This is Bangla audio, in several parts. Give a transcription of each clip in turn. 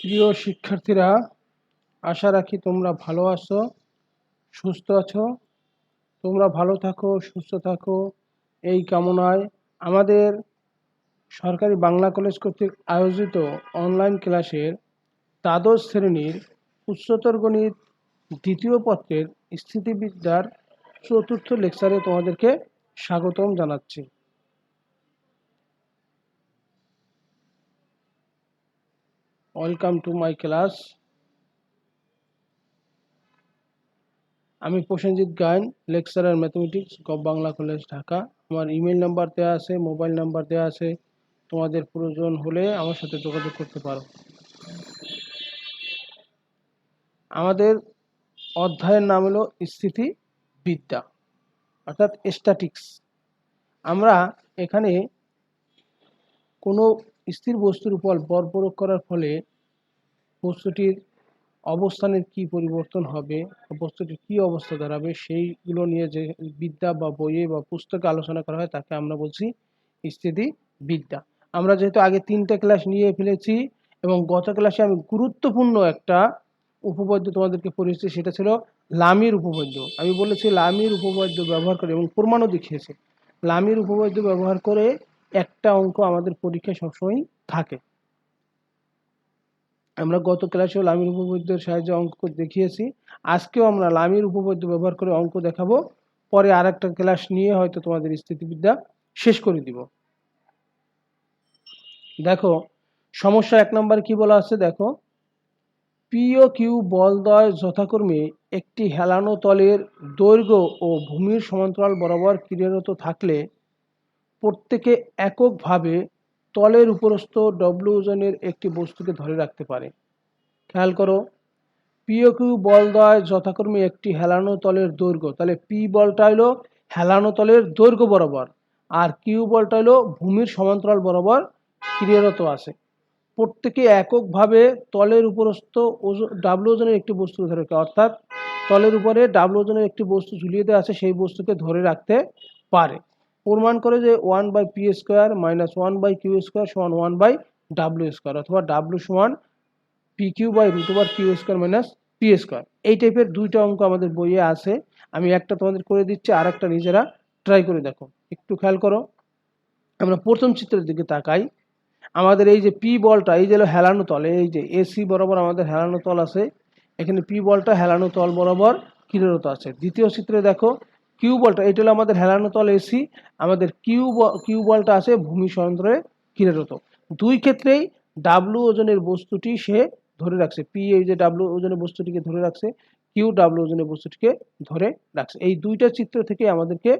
প্রিয় শিক্ষার্থীরা, আশা রাখি তোমরা ভালো আছো, সুস্থ আছো। তোমরা ভালো থাকো, সুস্থ থাকো এই কামনায় আমাদের সরকারি বাংলা কলেজ কর্তৃক আয়োজিত অনলাইন ক্লাসের দ্বাদশ শ্রেণীর উচ্চতর গণিত দ্বিতীয় পত্রের স্থিতিবিদ্যার চতুর্থ লেকচারে তোমাদেরকে স্বাগতম জানাচ্ছি। Welcome to my class. আমি Prosenjit Gayen, lecturer mathematics, gov Bangla college, Dhaka. আমার ইমেল নাম্বার দেওয়া আছে, মোবাইল নাম্বার দেওয়া আছে, তোমাদের প্রয়োজন হলে আমার সাথে যোগাযোগ করতে পারো। আমাদের অধ্যায়ের নাম হলো স্থিতিবিদ্যা অর্থাৎ স্ট্যাটিক্স। আমরা এখানে কোনো স্থির বস্তুর উপর বল প্রয়োগ করার ফলে বস্তুটির অবস্থানের কি পরিবর্তন হবে, বস্তুটির কি অবস্থা দাঁড়াবে, সেইগুলো নিয়ে যে বিদ্যা বা বইয়ে বা পুস্তকে আলোচনা করা হয় তাকে আমরা বলছি স্থিতিবিদ্যা। আমরা যেহেতু আগে 3টে ক্লাস নিয়ে ফেলেছি এবং গত ক্লাসে আমি গুরুত্বপূর্ণ একটা উপপাদ্য তোমাদেরকে পড়িয়েছি, সেটা ছিল লামির উপপাদ্য। আমি বলেছি লামির উপপাদ্য ব্যবহার করে, এবং প্রমাণও দেখিয়েছি, লামির উপপাদ্য ব্যবহার করে একটা অঙ্ক আমাদের পরীক্ষায় সবসময় থাকে। আমরা গত ক্লাসেও লামির উপপাদ্যের সাহায্যে অঙ্ক দেখিয়েছি। আজকেও আমরা লামির উপপাদ্য ব্যবহার করে অঙ্ক দেখাবো। পরে আরেকটা ক্লাস নিয়ে হয়তো তোমাদের স্থিতিবিদ্যা শেষ করে দিব। দেখো, সমস্যা 1 নম্বর কি বলা আছে দেখো, পি ও কিউ বলদ্বয় যথাক্রমে একটি হেলানো তলের দৈর্ঘ্য ও ভূমির সমান্তরাল বরাবর ক্রিয়ারত থাকলে প্রত্যেকে এককভাবে তলের উপরস্থ ডব্লিউ ওজনের একটি বস্তুকে ধরে রাখতে পারে। খেয়াল করো, পি ও কিউ বলদ্বয় যথাক্রমে একটি হেলানো তলের দৈর্ঘ্য, তাহলে পি বলটা হলো হেলানো তলের দৈর্ঘ্য বরাবর, আর কিউ বলটা হলো ভূমির সমান্তরাল বরাবর ক্রিয়ারত আছে। প্রত্যেকে এককভাবে তলের উপরস্থ ডাব্লু ওজনের একটি বস্তু ধরে রাখে, অর্থাৎ তলের উপরে ডাব্লু ওজনের একটি বস্তু ঝুলিয়ে দেওয়া আছে, সেই বস্তুকে ধরে রাখতে পারে। প্রমাণ করে যে 1/p² - 1/q² সমান 1/w², অথবা w সমান pq/√/q² - p²। এই টাইপের দুইটা অঙ্ক আমাদের বইয়ে আছে। আমি একটা তোমাদের করে দিচ্ছি, আর একটা নিজেরা ট্রাই করে দেখো। একটু খেয়াল করো, আমরা প্রথম চিত্রের দিকে তাকাই। আমাদের এই যে পি বলটা, এই যে হেলানো তল, এই যে এসি বরাবর আমাদের হেলানো তল আছে, এখানে পি বলটা হেলানো তল বরাবর ক্রিয়ারত আছে। দ্বিতীয় চিত্রে দেখো, কিউ বলটা, এটা হলো আমাদের হেলানো তল এসি, আমাদের কিউ বলটা আছে ভূমি সমান্তরালে ক্রিয়ারত। দুই ক্ষেত্রেই ডাব্লু ওজনের বস্তুটি সে ধরে রাখছে। পি এই যে ডাব্লু ওজনের বস্তুটিকে ধরে রাখছে, কিউ ডাব্লু ওজনের বস্তুটিকে ধরে রাখছে। এই দুইটা চিত্র থেকে আমাদেরকে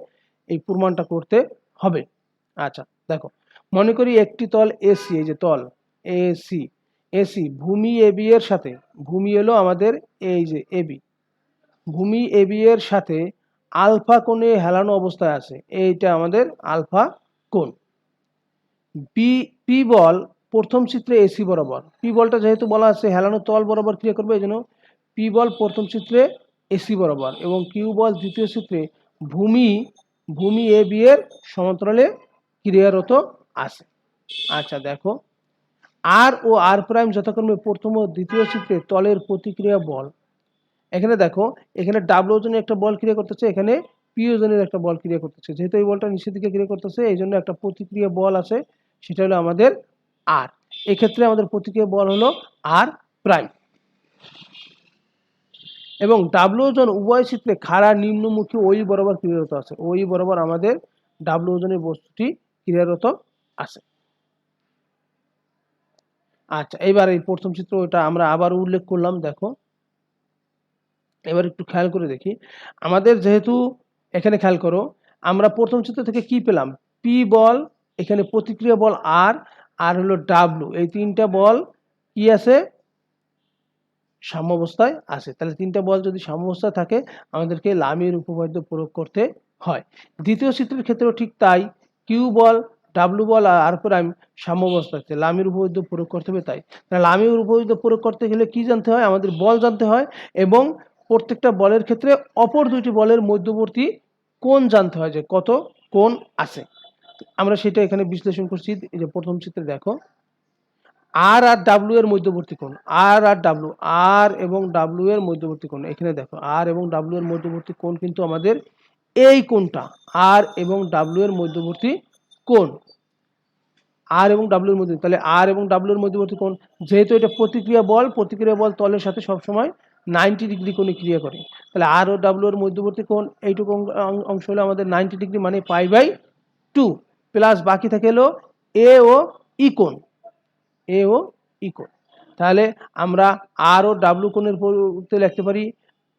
এই প্রমাণটা করতে হবে। আচ্ছা দেখো, মনে করি একটি তল এসি, এই যে তল এসি ভূমি এবি এর সাথে, ভূমি এলো আমাদের এই যে এবি, ভূমি এবি এর সাথে আলফা কোণে হেলানো অবস্থায় আছে, এইটা আমাদের আলফা কোণ। পি বল প্রথম চিত্রে এসি বরাবর, পি বলটা যেহেতু বলা আছে হেলানো তল বরাবর ক্রিয়া করবে, এই জন্য পি বল প্রথম চিত্রে এসি বরাবর, এবং কিউ বল দ্বিতীয় চিত্রে ভূমি এ বি এর সমান্তরালে ক্রিয়ারত আছে। আচ্ছা দেখো, আর ও আর প্রাইম যথাক্রমে প্রথম ও দ্বিতীয় চিত্রে তলের প্রতিক্রিয়া বল। এখানে দেখো, এখানে ডাব্লু ওজনের একটা বল ক্রিয়া করতেছে, এখানে পি ওজনের একটা বল ক্রিয়া করতেছে। যেহেতু এই বলটা নিচের দিকে ক্রিয়া করতেছে, এই জন্য একটা প্রতিক্রিয়া বল আছে, সেটা হলো আমাদের আর। এক্ষেত্রে আমাদের প্রতিক্রিয়া বল হলো আর প্রাইম, এবং ডাব্লু ওজন উভয় চিত্রে খাড়া নিম্নমুখী ওই বরাবর ক্রিয়ারত আছে। ওই বরাবর আমাদের ডাব্লু ওজনের বস্তুটি ক্রিয়ারত আছে। আচ্ছা, এবার এই প্রথম চিত্র ওটা আমরা আবার উল্লেখ করলাম। দেখো, এবার একটু খেয়াল করে দেখি, আমাদের যেহেতু এখানে খেয়াল করো, আমরা প্রথম চিত্র থেকে কি পেলাম, পি বল, এখানে প্রতিক্রিয়া বল আর হলো ডাব্লু, এই তিনটা বল কি আছে, সাম্যাবস্থায় আছে। তাহলে তিনটা বল যদি সাম্যাবস্থায় থাকে, আমাদেরকে লামির উপপাদ্য প্রয়োগ করতে হয়। দ্বিতীয় চিত্রের ক্ষেত্রেও ঠিক তাই, কিউ বল, ডাব্লু বল আর আর প্রাইম সাম্যাবস্থায় আছে, লামির উপপাদ্য প্রয়োগ করতে হবে। তাই লামির উপপাদ্য প্রয়োগ করতে গেলে কি জানতে হয়, আমাদের বল জানতে হয়, এবং প্রত্যেকটা বলের ক্ষেত্রে অপর দুইটি বলের মধ্যবর্তী কোণ জানতে হয়, যে কত কোণ আছে। আমরা সেটা এখানে বিশ্লেষণ করছি। এই যে প্রথম চিত্রে দেখো, আর আর ডাব্লিউ এর মধ্যবর্তী কোণ, আর আর ডাব্লিউ, আর এবং ডাব্লিউ এর মধ্যবর্তী কোণ, এখানে দেখো আর এবং ডাব্লিউ এর মধ্যবর্তী কোণ কিন্তু আমাদের এই কোণটা, আর এবং ডাব্লিউ এর মধ্যবর্তী কোণ, আর এবং ডাব্লিউ এর মধ্যে, তাহলে আর এবং ডাব্লিউ এর মধ্যবর্তী কোণ, যেহেতু এটা প্রতিক্রিয়া বল তলের সাথে সবসময় 90 ডিগ্রি কোণে ক্রিয়া করে, তাহলে আর ও ডাব্লিউ এর মধ্যবর্তী কোণ এইটুকু অংশ হলো আমাদের 90 ডিগ্রি, মানে π/2 প্লাস বাকি থাকে হলো এ ও ই কোণ, এ ও ই কোণ। তাহলে আমরা আর ও ডাব্লিউ কোণের পরিবর্তে লিখতে পারি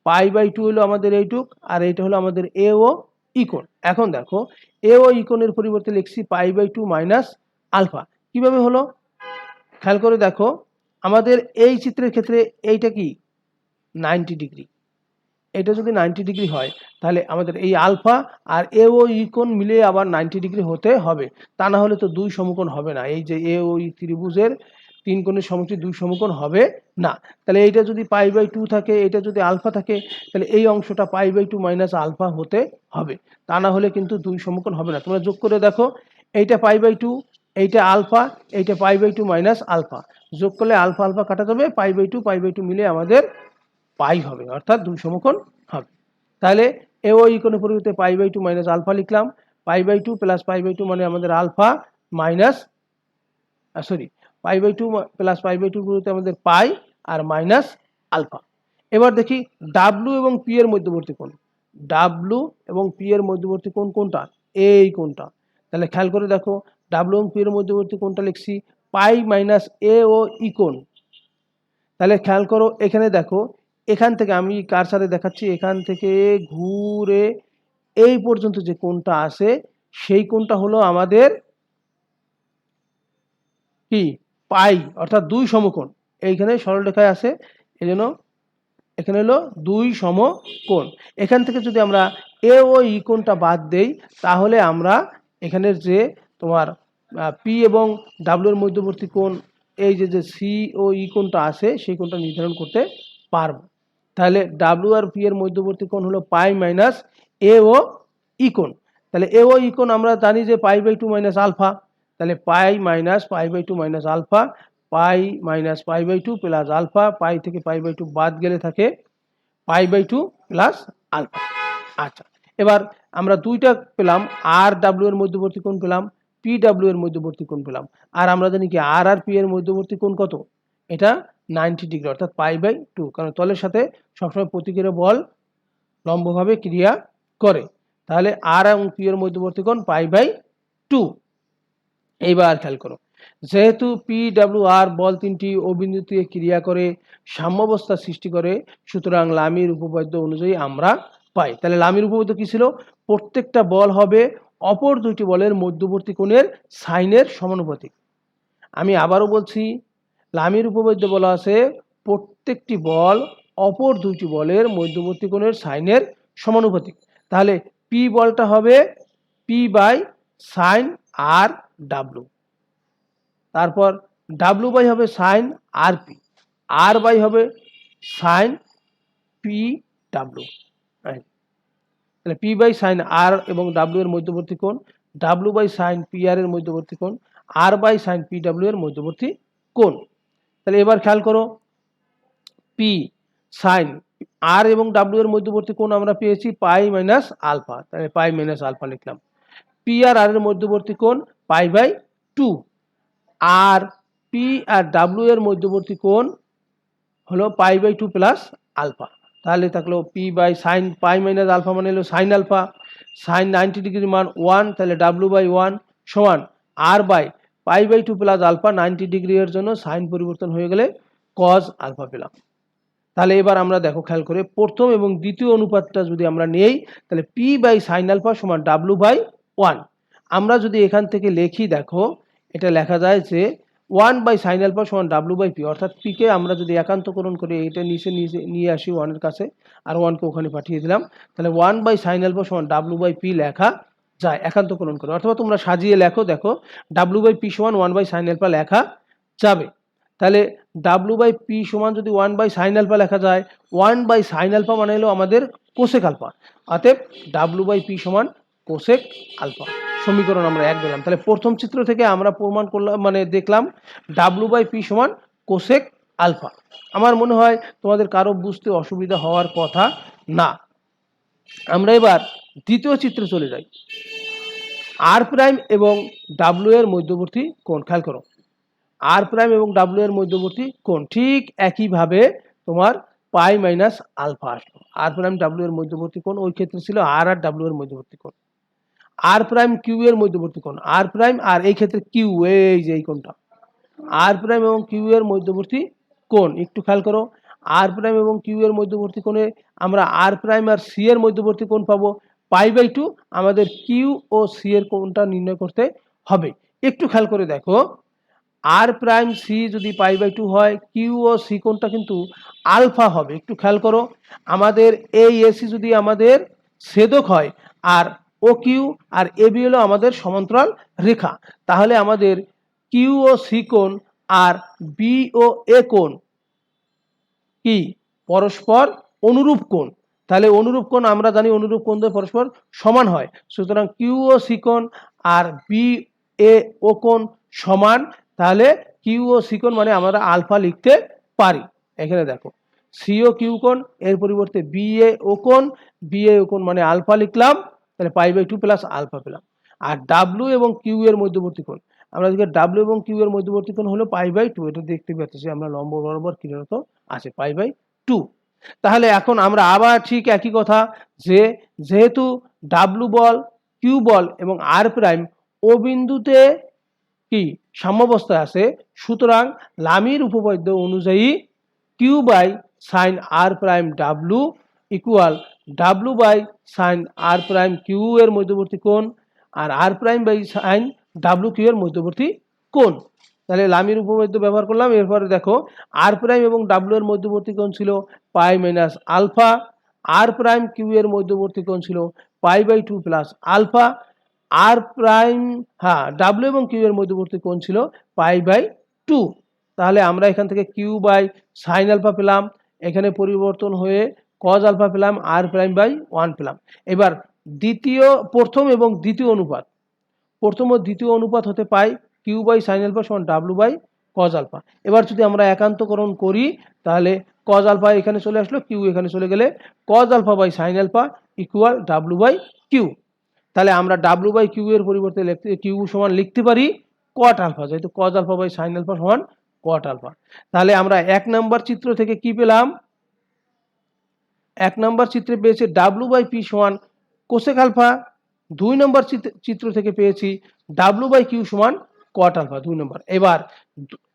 π/2 হলো আমাদের এইটুক, আর এইটা হলো আমাদের এ ও ই কোণ। এখন দেখো এ ও ই কোণের পরিবর্তে লিখছি π/2 মাইনাস আলফা। কিভাবে হলো খেয়াল করে দেখো, আমাদের এই চিত্রের ক্ষেত্রে এইটা কি 90 ডিগ্রি, এটা যদি 90 ডিগ্রি হয় তাহলে আমাদের এই আলফা আর এ ও ই কোণ মিলে আবার 90 ডিগ্রি হতে হবে, তা না হলে তো দুই সমকোণ হবে না। এই যে এ ও ই ত্রিভুজের তিন কোণের সমষ্টি দুই সমকোণ হবে না। তাহলে এইটা যদি π/2 থাকে, এটা যদি আলফা থাকে, তাহলে এই অংশটা π/2 মাইনাস আলফা হতে হবে, তা না হলে কিন্তু দুই সমকোণ হবে না। তোমরা যোগ করে দেখো, এইটা π/2, এইটা আলফা, এইটা π/2 মাইনাস আলফা, যোগ করলে আলফা আলফা কাটা যাবে, π/2 মিলে আমাদের পাই হবে, অর্থাৎ দুই সমকোণ হবে। তাহলে এ ও ই কোণের পরিবর্তে π/2 মাইনাস আলফা লিখলাম, π/2 প্লাস π/2 মানে আমাদের আলফা মাইনাস π/2 প্লাস π/2 পরিবর্তে আমাদের পাই আর মাইনাস আলফা। এবার দেখি ডাব্লু এবং পি এর মধ্যবর্তী কোণ, ডাব্লু এবং পি এর মধ্যবর্তী কোণ কোনটা, এই কোণটা। তাহলে খেয়াল করে দেখো, ডাব্লু এবং পি এর মধ্যবর্তী কোণটা লিখছি পাই মাইনাস এ ও ই কোণ। তাহলে খেয়াল করো এখানে দেখো, এখান থেকে আমি কারসারে দেখাচ্ছি, এখান থেকে ঘুরে এই পর্যন্ত যে কোণটা আসে সেই কোণটা হলো আমাদের কি পাই, অর্থাৎ দুই সমকোণ। এইখানে সরলরেখায় আছে, এই জন্য এখানে হলো দুই সমকোণ। এখান থেকে যদি আমরা এ ও ই কোণটা বাদ দেই, তাহলে আমরা এখানের যে তোমার পি এবং ডাব্লিউ এর মধ্যবর্তী কোণ, এই যে সি ও ই কোণটা আছে সেই কোণটা নির্ধারণ করতে পারবো। তাহলে ডাব্লিউ আর পি এর মধ্যবর্তী কোণ হলো পাই মাইনাস এ ও ই কোণ। তাহলে এ ও ই কোণ আমরা জানি যে π/2 মাইনাস আলফা, তাহলে পাই মাইনাস π/2 মাইনাস আলফা, পাই মাইনাস π/2 প্লাস আলফা, পাই থেকে π/2 বাদ গেলে থাকে π/2 প্লাস আলফা। আচ্ছা, এবার আমরা দুইটা পেলাম, আর ডাব্লিউ এর মধ্যবর্তী কোণ পেলাম, পি ডাব্লিউ এর মধ্যবর্তী কোণ পেলাম। আর আমরা জানি কি আর আর পি এর মধ্যবর্তী কোণ কত, এটা 90 ডিগ্রি, অর্থাৎ π/2, কারণ তলের সাথে সবসময় প্রতিক্রিয়া বল লম্বভাবে ক্রিয়া করে। তাহলে আর এবং পি এর মধ্যবর্তী কোণ π/2। এইবার খেয়াল করো, যেহেতু পি ডাব্লিউ আর বল তিনটি ও বিন্দুতে ক্রিয়া করে সাম্যাবস্থা সৃষ্টি করে, সুতরাং লামির উপপাদ্য অনুযায়ী আমরা পাই। তাহলে লামির উপপাদ্য কি ছিল, প্রত্যেকটা বল হবে অপর দুইটি বলের মধ্যবর্তী কোণের সাইনের সমানুপাতিক। আমি আবারও বলছি, লামির উপপাদ্য বলা আছে প্রত্যেকটি বল অপর দুইটি বলের মধ্যবর্তী কোণের সাইনের সমানুপাতিক। তাহলে পি বলটা হবে P by sine R W, তারপর ডাব্লু বাই হবে sine R P, R by হবে সাইন পি ডাব্লু। তাহলে পি বাই সাইন আর এবং ডাব্লু এর মধ্যবর্তী কোণ, W by sine P R এর মধ্যবর্তী কোণ, R by sine P W এর মধ্যবর্তী কোণ। তাহলে এবার খেয়াল করো, পি সাইন আর এবং ডাব্লু এর মধ্যবর্তী কোণ আমরা পেয়েছি পাই মাইনাস আলফা, তাহলে পাই মাইনাস আলফা লিখলাম। পি আর আর এর মধ্যবর্তী কোণ π/2, আর পি আর ডাব্লু এর মধ্যবর্তী কোণ হলো π/2 প্লাস আলফা। তাহলে থাকলো p by sine pi minus alpha মানে হলো সাইন আলফা, সাইন 90 ডিগ্রির মান 1, তাহলে w/1 সমান R by π/2 plus alpha, 90 degree এর জন্য সাইন পরিবর্তন হয়ে গেলে কজ আলফা পেলাম। তাহলে এবার আমরা দেখো খেয়াল করে, প্রথম এবং দ্বিতীয় অনুপাতটা যদি আমরা নেই, তাহলে পি বাই সাইন আলফা সমান w/1। আমরা যদি এখান থেকে লিখি, দেখো এটা লেখা যায় যে 1 বাই সাইন আলফা সমান w/p, অর্থাৎ p কে আমরা যদি একান্তকরণ করে এটা নিচে নিয়ে আসি 1 এর কাছে, আর 1 কে ওখানে পাঠিয়ে দিলাম, তাহলে 1 বাই সাইন আলফা সমান w/p লেখা যায় একান্তকরণ করে। অথবা তোমরা সাজিয়ে লেখো, দেখো w/p সমান 1 বাই সাইন আলফা লেখা যাবে। তাহলে w/p সমান যদি 1 বাই সাইন আলফা লেখা যায়, 1 বাই সাইন আলফা মানে হলো আমাদের কোসেক আলফা, অতএব w/p সমান কোসেক আলফা। সমীকরণ আমরা 1 পেলাম। তাহলে প্রথম চিত্র থেকে আমরা প্রমাণ করলাম, মানে দেখলাম W/P সমান কোসেক আলফা। আমার মনে হয় তোমাদের কারো বুঝতে অসুবিধা হওয়ার কথা না। আমরা এবার দ্বিতীয় চিত্রে চলে যাই। আর প্রাইম এবং ডাব্লিউ এর মধ্যবর্তী কোণ, খেয়াল করো, আর প্রাইম এবং ডাব্লিউ এর মধ্যবর্তী কোণ ঠিক একইভাবে তোমার পাই মাইনাস আলফা আসলো। আর প্রাইম ডাব্লিউ এর মধ্যবর্তী কোণ ওই ক্ষেত্রে ছিল আর আর ডাব্লিউ এর মধ্যবর্তী কোণ। আর প্রাইম কিউ এর মধ্যবর্তী কোণ, আর প্রাইম আর এই ক্ষেত্রে কিউ, এই যে এই কোণটা, আর প্রাইম এবং কিউ এর মধ্যবর্তী কোণ একটু খেয়াল করো। আর প্রাইম এবং কিউ এর মধ্যবর্তী কোণে আমরা আর প্রাইম আর সি এর মধ্যবর্তী কোণ পাবো π/2। আমাদের কিউ ও সি এর কোণটা নির্ণয় করতে হবে। একটু খেয়াল করে দেখো, আর প্রাইম সি যদি π/2 হয়, কিউ ও সি কোণটা কিন্তু আলফা হবে। একটু খেয়াল করো, আমাদের এই এসি যদি আমাদের ছেদক হয় আর ও কিউ আর এবি হলো আমাদের সমান্তরাল রেখা, তাহলে আমাদের কিউ ও সি কোণ আর বি ও এ কোণ কি পরস্পর অনুরূপ কোণ। তাহলে অনুরূপ কোণ আমরা জানি অনুরূপ কোণ দুই পরস্পর সমান হয়। সুতরাং কিউ ও সি কোণ আর বি এ ও কোণ সমান, তাহলে কিউ ও সি কোণ মানে আমরা আলফা লিখতে পারি। এখানে দেখো সি ও কিউ কোণ এর পরিবর্তে বি এ ও কোণ মানে আলফা লিখলাম, তাহলে π/2 প্লাস আলফা পেলাম। আর ডাব্লিউ এবং কিউ এর মধ্যবর্তী কোণ, আমরা যদি ডাব্লিউ এবং কিউ এর মধ্যবর্তী কোণ হলো π/2, এটা দেখতে পাচ্ছি আমরা লম্ব বরাবর কিরত আছে π/2। তাহলে এখন আমরা আবার ঠিক একই কথা, যে যেহেতু ডাব্লিউ বল, কিউ বল এবং আর প্রাইম ও বিন্দুতে কি সাম্যাবস্থায় আছে, সুতরাং লামির উপপাদ্য অনুযায়ী Q by sine R prime W equal W by sine R prime Q এর মধ্যবর্তী কোণ আর R prime by sine W Q এর মধ্যবর্তী কোণ। তাহলে লামির উপপাদ্য ব্যবহার করলাম। এরপরে দেখো আর প্রাইম এবং ডাব্লিউ এর মধ্যবর্তী কোণ ছিল পাই মাইনাস আলফা, আর প্রাইম কিউ এর মধ্যবর্তী কোণ ছিল π/2 প্লাস আলফা, আর প্রাইম ডাব্লিউ এবং কিউ এর মধ্যবর্তী কোণ ছিল π/2। তাহলে আমরা এখান থেকে কিউ বাই সাইন আলফা পেলাম, এখানে পরিবর্তন হয়ে কজ আলফা পেলাম, আর প্রাইম বাই 1 পেলাম। এবার প্রথম এবং দ্বিতীয় অনুপাত, প্রথম ও দ্বিতীয় অনুপাত হতে পাই কিউ বাই সাইন আলফা সমান ডাব্লিউ বাই কজ আলফা। এবার যদি আমরা একান্তকরণ করি, তাহলে কজ আলফা এখানে চলে আসলো, কিউ এখানে চলে গেলে cos alpha by sine alpha equal W by q. তাহলে আমরা ডাব্লিউ বাই কিউ এর পরিবর্তে কিউ সমান লিখতে পারি কট আলফা, যেহেতু cos alpha by sine alpha সমান কট আলফা। তাহলে আমরা 1 নম্বর চিত্র থেকে কি পেলাম, 1 নম্বর চিত্রে পেয়েছি W/P সমান কোসেক আলফা। 2 নম্বর চিত্র থেকে পেয়েছি W/Q সমান কট আলফা 2 নম্বর। এবার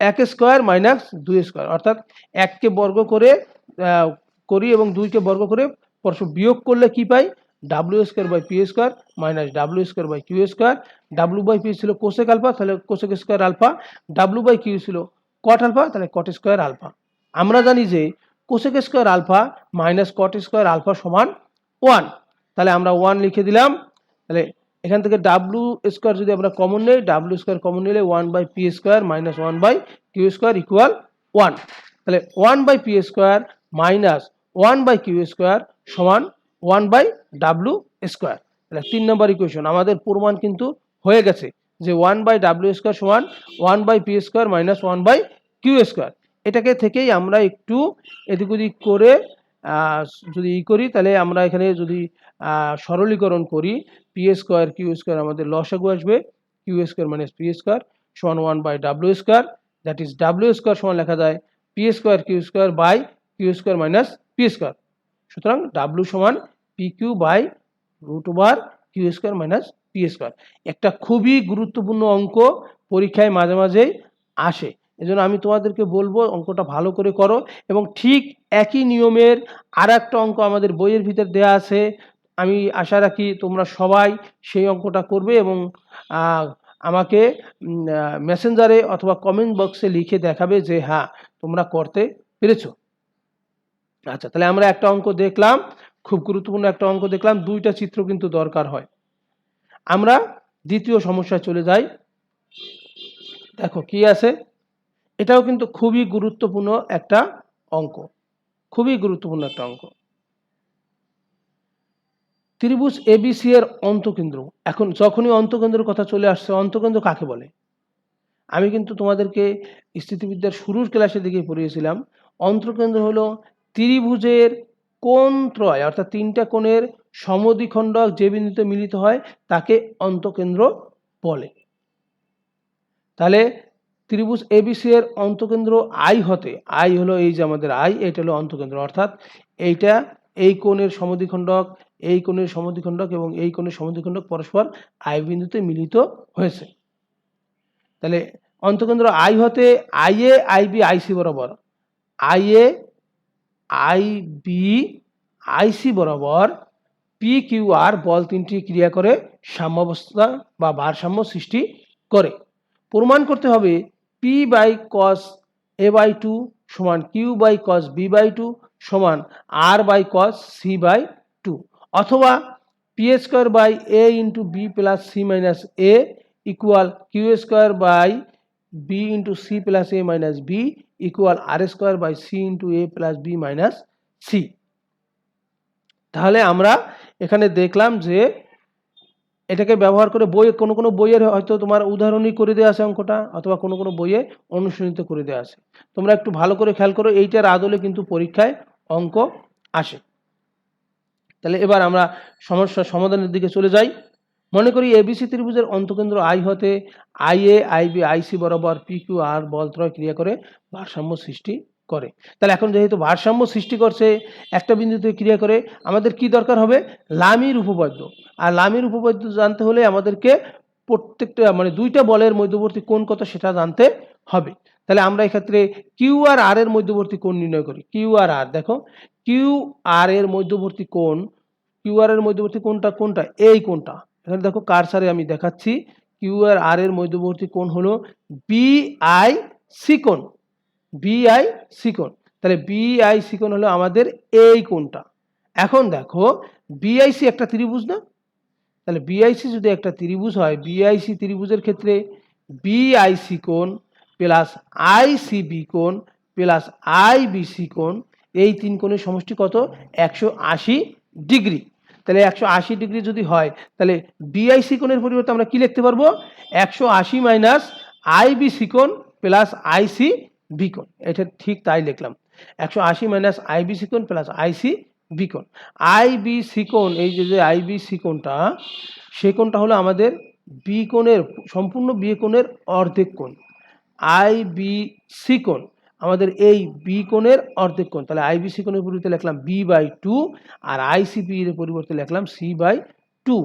1 স্কয়ার মাইনাস 2 স্কয়ার, অর্থাৎ 1 কে বর্গ করে করি এবং 2 কে বর্গ করে পরস্পর বিয়োগ করলে কি পাই, W square by P square minus W square by Q square. W/P ছিল কোসেক আলফা, তাহলে কোসেক স্কয়ার আলফা। W/Q ছিল কট আলফা, তাহলে কট স্কয়ার আলফা। আমরা জানি যে cosec square alpha minus cot square alpha সমান 1, তাহলে আমরা 1 লিখে দিলাম। তাহলে এখান থেকে ডাব্লিউ স্কয়ার যদি আমরা কমন নেই, ডাব্লিউ স্কয়ার কমন নিলে 1/p square minus 1/q square equal 1। তাহলে 1/p square minus 1/q square সমান 1/w স্কয়ার। তাহলে 3 নম্বর ইকুয়েশন আমাদের প্রমাণ কিন্তু হয়ে গেছে যে 1/w স্কয়ার সমান 1/p square minus 1/q square. এটাকে থেকেই আমরা একটু এদিক ওদিক করে যদি করি, তাহলে আমরা এখানে যদি সরলীকরণ করি, পি স্কয়ার কিউ স্কয়ার আমাদের লসাগু আসবে, q square minus p square সমান 1/w square, that is w square সমান লেখা যায় p square q square by q square minus p square. সুতরাং w সমান p q by root over q square minus p square. একটা খুবই গুরুত্বপূর্ণ অঙ্ক, পরীক্ষায় মাঝে মাঝেই আসে, এজন্য আমি তোমাদেরকে বলবো অঙ্কটা ভালো করে করো। এবং ঠিক একই নিয়মের আর একটা অঙ্ক আমাদের বইয়ের ভিতর দেয়া আছে, আমি আশা রাখি তোমরা সবাই সেই অঙ্কটা করবে এবং আমাকে মেসেঞ্জারে অথবা কমেন্ট বক্সে লিখে দেখাবে যে হ্যাঁ তোমরা করতে পেরেছো। আচ্ছা, তাহলে আমরা একটা অঙ্ক দেখলাম, খুব গুরুত্বপূর্ণ একটা অঙ্ক দেখলাম, 2টা চিত্র কিন্তু দরকার হয়। আমরা দ্বিতীয় সমস্যায় চলে যাই। দেখো কি আছে, এটাও কিন্তু খুবই গুরুত্বপূর্ণ একটা অঙ্ক, খুবই গুরুত্বপূর্ণ একটা অঙ্ক। ত্রিভুজ এবিসি এর অন্তকেন্দ্র। এখন যখনই অন্তকেন্দ্রের কথা চলে আসছে, অন্তকেন্দ্র কাকে বলে? আমি কিন্তু তোমাদেরকে স্থিতিবিদ্যার শুরুর ক্লাসে দিকে পড়িয়েছিলাম, অন্তকেন্দ্র হলো ত্রিভুজের কোণ ত্রয়, অর্থাৎ তিনটা কোণের সমদ্বিখণ্ডক যে বিন্দুতে মিলিত হয় তাকে অন্তকেন্দ্র বলে। তাহলে ত্রিভুজ এবিসি এর অন্তকেন্দ্র আই হতে, আই হলো এই যে আমাদের আই, এটা হলো অন্তকেন্দ্র, অর্থাৎ এইটা এই কোণের সমদ্বিখণ্ডক, এই কোণের সমদ্বিখণ্ডক এবং এই কোণের সমদ্বিখণ্ডক পরস্পর আই বিন্দুতে মিলিত হয়েছে। তাহলে অন্তকেন্দ্র আই হতে আই এ আই বি আইসি বরাবর, আই এ আই বি আইসি বরাবর পি কিউ আর বল তিনটি ক্রিয়া করে সাম্যাবস্থা বা ভারসাম্য সৃষ্টি করে। প্রমাণ করতে হবে P by cos A by two সমান Q by cos B by two সমান R by cos C by two, অথবা P square by A into B plus C minus A equal Q square by B into C plus A minus B equal R square by C into A plus B minus C. তাহলে আমরা এখানে দেখলাম যে এটাকে ব্যবহার করে কোনো কোনো বইয়ের হয়তো তোমার উদাহরণই করে দেওয়া আছে অঙ্কটা, অথবা কোনো কোনো বইয়ে অনুশীলিত করে দেওয়া আছে। তোমরা একটু ভালো করে খেয়াল করো, এইটার আদলে কিন্তু পরীক্ষায় অঙ্ক আসে। তাহলে এবার আমরা সমস্যার সমাধানের দিকে চলে যাই। মনে করি এবিসি ত্রিভুজের অন্তকেন্দ্র আই হতে আই এ আই বি আইসি বরাবর পি কিউ আর বল ত্রয় ক্রিয়া করে ভারসাম্য সৃষ্টি করে। তাহলে এখন যেহেতু ভারসাম্য সৃষ্টি করছে একটা বিন্দুতে ক্রিয়া করে, আমাদের কি দরকার হবে? লামির উপপাদ্য। আর লামির উপপাদ্য জানতে হলে আমাদেরকে প্রত্যেকটা মানে দুইটা বলের মধ্যবর্তী কোণ কত সেটা জানতে হবে। তাহলে আমরা এক্ষেত্রে কিউ আর আর এর মধ্যবর্তী কোণ নির্ণয় করি। কিউ আর আর, দেখো কিউ আর এর মধ্যবর্তী কোণ, কিউ আর এর মধ্যবর্তী কোণটা কোনটা? এই কোণটা। এখানে দেখো কারসারে আমি দেখাচ্ছি, কিউ আর আর এর মধ্যবর্তী কোণ হলো বি আই সি কোণ, বি আই সি কোণ। তাহলে বি আই সি কোণ হলো আমাদের এই কোণটা। এখন দেখো বিআইসি একটা ত্রিভুজ না? তাহলে বিআইসি যদি একটা ত্রিভুজ হয়, বিআইসি ত্রিভুজের ক্ষেত্রে বিআইসি কোণ প্লাস আইসিবি কোণ প্লাস আইবিসি কোণ, এই তিন কোণের সমষ্টি কত? 180 ডিগ্রি। তাহলে 180 ডিগ্রি যদি হয়, তাহলে বিআইসি কোণের পরিবর্তে আমরা কি লিখতে পারবো? 180 মাইনাস আইবিসি কোণ প্লাস আইসি বি কোণ। এটা ঠিক তাই লিখলাম, 180 মাইনাস আইবিসি কোণ প্লাস আইসি বি কোণ। আইবিসি কোণ, এই যে আইবিসি কোণটা, সেই কোণটা হলো আমাদের বি কোণের, সম্পূর্ণ বি কোণের অর্ধেক কোণ। আইবিসি কোণ আমাদের এই বি কোণের অর্ধেক কোণ। তাহলে আইবিসি কোণের পরিবর্তে লিখলাম বি বাই টু, আর আইসিবি এর পরিবর্তে লিখলাম সি বাই টু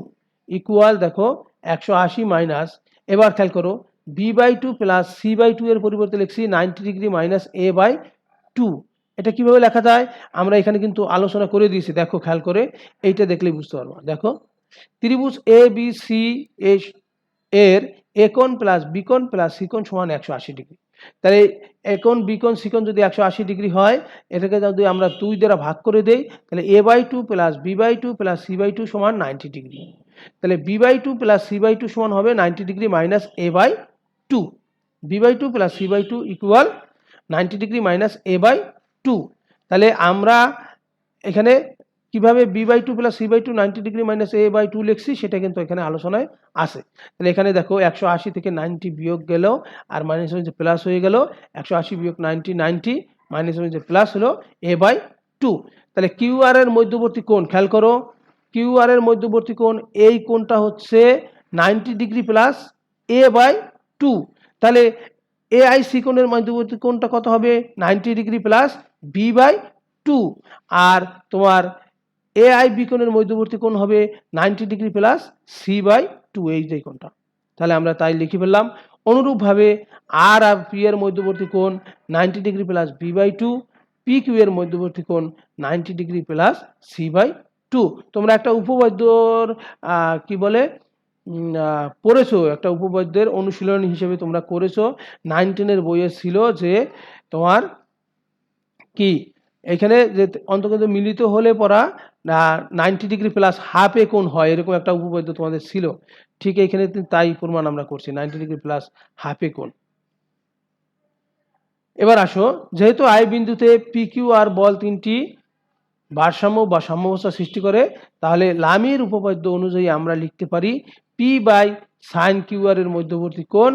ইকুয়াল, দেখো 180 মাইনাস, এবার খেয়াল করো b by two plus C by two এর পরিবর্তে লিখছি 90 degree minus A by two. এটা কিভাবে লেখা যায় আমরা এখানে কিন্তু আলোচনা করে দিয়েছি, দেখো খেয়াল করে, এইটা দেখলেই বুঝতে পারবো। দেখো ত্রিভুজ এ বি সি এর এ কোণ প্লাস বি কোণ প্লাস সি কোণ সমান 180 ডিগ্রি। তাহলে এ কোণ বি কোণ সি কোণ যদি 180 ডিগ্রি হয়, এটাকে যদি আমরা 2 দ্বারা ভাগ করে দেই, তাহলে A by two plus B by two plus C by two সমান 90 ডিগ্রি। তাহলে B by two plus C by two সমান হবে 90 degree minus A by two. B by two plus C by two equal 90 degree minus A by two. তাহলে আমরা এখানে কিভাবে B by two plus C by two 90 degree minus A by two লিখছি সেটা কিন্তু এখানে আলোচনায় আছে। তাহলে এখানে দেখো 180 থেকে 90 বিয়োগ গেল, আর মাইনাস হয়ে যে প্লাস হয়ে গেল, 180 বিয়োগ 90 90, মাইনাস হয়ে যে প্লাস হলো এ বাই টু। তাহলে কিউ আর এর মধ্যবর্তী কোণ খেয়াল করো, কিউ আর এর মধ্যবর্তী কোণ এই কোণটা হচ্ছে 90 degree plus a by two. তাহলে এ আই সি কোণের মধ্যবর্তী কোণটা কত হবে? 90 degree plus B by two. আর তোমার এ আই বি কোণের মধ্যবর্তী কোণ হবে 90 degree plus C by two, এই যে কোণটা। তাহলে আমরা তাই লিখে ফেললাম। অনুরূপভাবে আর পি এর মধ্যবর্তী কোণ 90 degree plus B by two, p q এর মধ্যবর্তী কোণ 90 degree plus C by two. তোমরা একটা উপপাদ্যর কি বলে পড়েছো, একটা উপপাদ্যের অনুশীলন হিসেবে তোমরা করেছো, 9-10 বইয়ে ছিল যে তোমার কি এখানে যে অন্তকেন্দ্র মিলিত হলে পরা 90 ডিগ্রি প্লাস হাফ এ কোণ হয়, এরকম একটা উপপাদ্য তোমাদের ছিল। ঠিক এখানে তাই প্রমাণ আমরা করছি, 90 ডিগ্রি প্লাস হাফ এ কোণ। এবার আসো, যেহেতু আই বিন্দুতে পি কিউ আর বল তিনটি ভারসাম্য বা সাম্যাবস্থা সৃষ্টি করে, তাহলে লামির উপপাদ্য অনুযায়ী আমরা লিখতে পারি পি বাই সাইন কিউ আর এর মধ্যবর্তী কোণ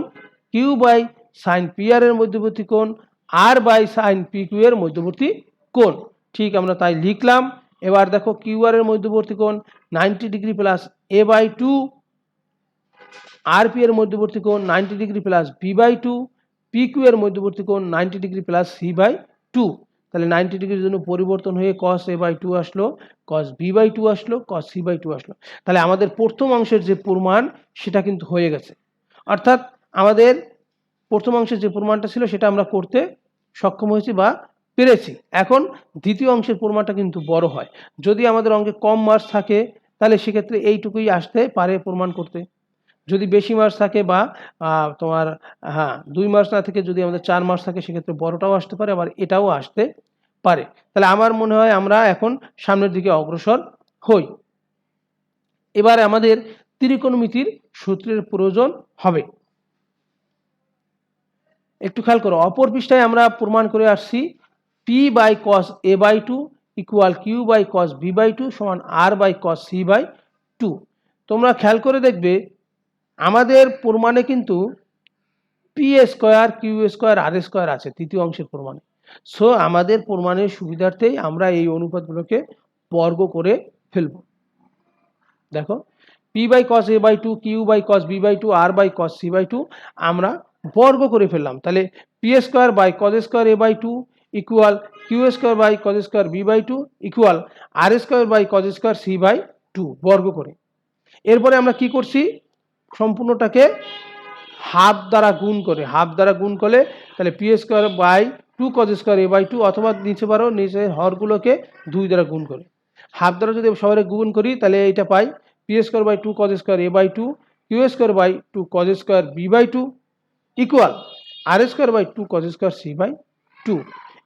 Q by sine P R এর মধ্যবর্তী কোণ R by sine P q এর মধ্যবর্তী কোণ। ঠিক আমরা তাই লিখলাম। এবার দেখো কিউ আর এর মধ্যবর্তী কোণ 90 degree plus a by two, আর পি এর মধ্যবর্তী কোণ 90 degree plus B by two, p q এর মধ্যবর্তী কোণ 90 degree plus C by two. তাহলে 90 ডিগ্রির জন্য পরিবর্তন হয়ে cos a বাই টু আসলো, cos b বাই টু আসলো, cos c বাই টু আসলো। তাহলে আমাদের প্রথম অংশের যে প্রমাণ সেটা কিন্তু হয়ে গেছে, অর্থাৎ আমাদের প্রথম অংশের যে প্রমাণটা ছিল সেটা আমরা করতে সক্ষম হয়েছি বা পেরেছি। এখন দ্বিতীয় অংশের প্রমাণটা কিন্তু বড় হয়। যদি আমাদের অঙ্কে কম মার্কস থাকে তাহলে সেক্ষেত্রে এইটুকুই আসতে পারে প্রমাণ করতে। যদি বেশি মার্কস থাকে বা তোমার 2 মার্কস না থেকে যদি আমাদের 4 মার্কস থাকে সেক্ষেত্রে বড়টাও আসতে পারে, আবার এটাও আসতে পারে। তাহলে আমার মনে হয় আমরা এখন সামনের দিকে অগ্রসর হই। এবার আমাদের ত্রিকোণমিতির সূত্রের প্রয়োজন হবে। একটু খেয়াল করো, অপর পৃষ্ঠায় আমরা প্রমাণ করে আসছি P by cos A by two equal Q by cos B by two সমান R by cos C by two. তোমরা খেয়াল করে দেখবে আমাদের প্রমাণে কিন্তু P square Q square R square আছে তৃতীয় অংশের প্রমাণে। সো আমাদের প্রমাণের সুবিধার্থেই আমরা এই অনুপাতগুলোকে বর্গ করে ফেলব। দেখো p by cos A by two, q by cos B by two, r by cos C by two আমরা বর্গ করে ফেললাম। তাহলে p square by cos square A by two equal Q square by cos square B by two equal R square by cos square C by two বর্গ করে। এরপরে আমরা কি করছি, সম্পূর্ণটাকে হাফ দ্বারা গুণ করে, হাফ দ্বারা গুণ করলে তাহলে p square by two cos square A by two, অথবা নিচে পারো নিচে হরগুলোকে 2 দ্বারা গুণ করে। হাফ দ্বারা যদি সবাই গুণ করি তাহলে এইটা পাই P square by two cos square A by two Q square by two cos square B by two equal R square by two cos square C by two.